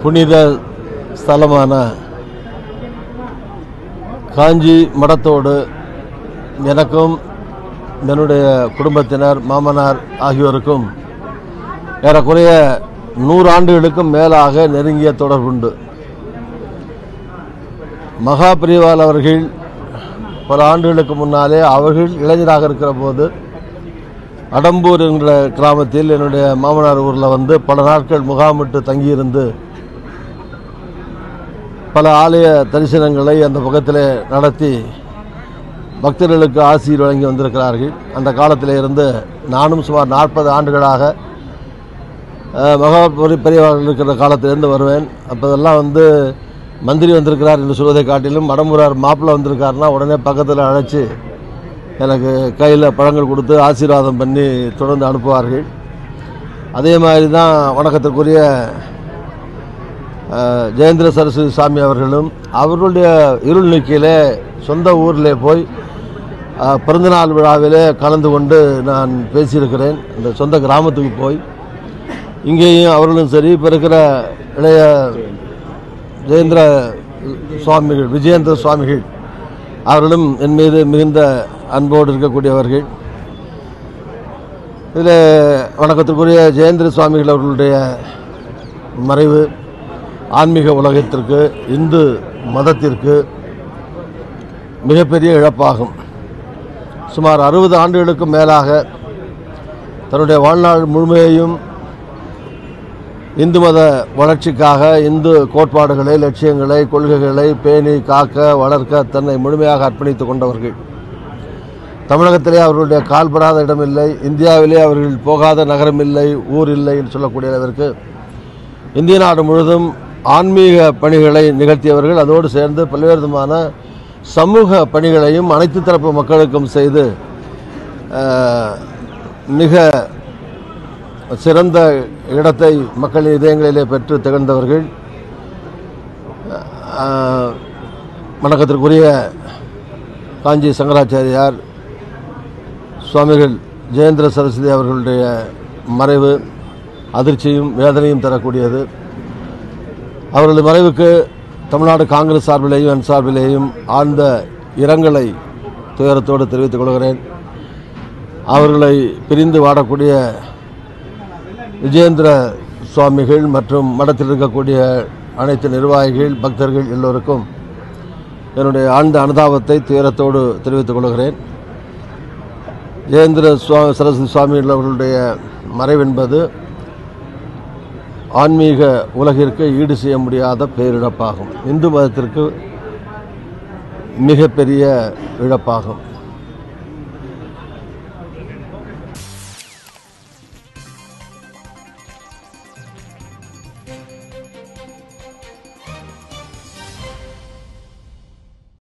புனித ஸ்தலமான காஞ்சி மடத்தோடு எனக்கும் என்னுடைய குடும்பத்தினர், மாமனார் ஆகியோருக்கும் ஏறக்குறைய 100 ஆண்டுகளுக்கும் மேலாக நெருங்கிய தொடர்புண்டு. மகா பிரிவால் அவர்கள் பல ஆண்டுகளுக்கு முன்னாலே அவர்கள் இளைஞராக இருக்கிற போது அடம்பூர் என்ற கிராமத்தில் என்னுடைய மாமனார் ஊரில் வந்து பல நாட்கள் முகாமிட்டு தங்கியிருந்து பல ஆலய தரிசனங்களை அந்த பக்கத்தில் நடத்தி பக்தர்களுக்கு ஆசீர் வழங்கி வந்திருக்கிறார்கள். அந்த காலத்தில் இருந்து நானும் சுமார் 40 ஆண்டுகளாக மகா பெரியவர்கள் இருக்கிற காலத்திலிருந்து வருவேன். அப்போதெல்லாம் வந்து மந்திரி வந்திருக்கிறார் என்று சொல்வதை காட்டிலும் அடம்பூரார் மாப்பிள்ளை வந்திருக்காருன்னா உடனே பக்கத்தில் அழைச்சி எனக்கு கையில் பழங்கள் கொடுத்து ஆசீர்வாதம் பண்ணி தொடர்ந்து அனுப்புவார்கள். அதே மாதிரி தான் வணக்கத்திற்குரிய ஜெயேந்திர சரஸ்வதி சாமி அவர்களும் அவர்களுடைய இருள் நீக்கியிலே சொந்த ஊரில் போய் பிறந்தநாள் விழாவிலே கலந்து கொண்டு நான் பேசியிருக்கிறேன். அந்த சொந்த கிராமத்துக்கு போய் இங்கேயும் அவர்களும் சரி, இப்போ இருக்கிற இளைய ஜெயேந்திர சுவாமிகள், விஜயேந்திர சுவாமிகள் அவர்களும் என் மீது மிகுந்த அன்போடு இருக்கக்கூடியவர்கள். இதில் வணக்கத்திற்குரிய ஜெயேந்திர சுவாமிகள் அவர்களுடைய மறைவு ஆன்மீக உலகத்திற்கு, இந்து மதத்திற்கு மிகப்பெரிய இழப்பாகும். சுமார் 60 ஆண்டுகளுக்கு மேலாக தன்னுடைய வாழ்நாள் முழுமையையும் இந்து மத வளர்ச்சிக்காக, இந்து கோட்பாடுகளை, லட்சியங்களை, கொள்கைகளை பேணி காக்க வளர்க்க தன்னை முழுமையாக அர்ப்பணித்துக் கொண்டவர்கள். தமிழகத்திலே அவர்களுடைய கால்படாத இடமில்லை, இந்தியாவிலே அவர்கள் போகாத நகரமில்லை, ஊர் இல்லை என்று சொல்லக்கூடிய அளவிற்கு இந்திய நாடு முழுவதும் ஆன்மீக பணிகளை நிகழ்த்தியவர்கள். அதோடு சேர்ந்து பல்வேறு விதமான சமூக பணிகளையும் அனைத்து தரப்பு மக்களுக்கும் செய்து மிக சிறந்த இடத்தை மக்களின் இதயங்களிலே பெற்று திகழ்ந்தவர்கள். வணக்கத்திற்குரிய காஞ்சி சங்கராச்சாரியார் சுவாமிகள் ஜெயேந்திர சரஸ்வதி அவர்களுடைய மறைவு அதிர்ச்சியும் வேதனையும் தரக்கூடியது. அவர்களது மறைவுக்கு தமிழ்நாடு காங்கிரஸ் சார்பிலேயும் என் சார்பிலேயும் ஆழ்ந்த இரங்கலை துயரத்தோடு தெரிவித்துக் கொள்கிறேன். அவர்களை பிரிந்து வாடக்கூடிய விஜயேந்திர சுவாமிகள் மற்றும் மடத்தில் இருக்கக்கூடிய அனைத்து நிர்வாகிகள், பக்தர்கள் எல்லோருக்கும் என்னுடைய ஆழ்ந்த அனுதாபத்தை துயரத்தோடு தெரிவித்துக் கொள்கிறேன். ஜெயேந்திர சரஸ்வதி சுவாமிகள் அவர்களுடைய மறைவென்பது ஆன்மீக உலகிற்கு ஈடு செய்ய முடியாத பேரிழப்பாகும். இந்து மதத்திற்கு மிகப்பெரிய இழப்பாகும்.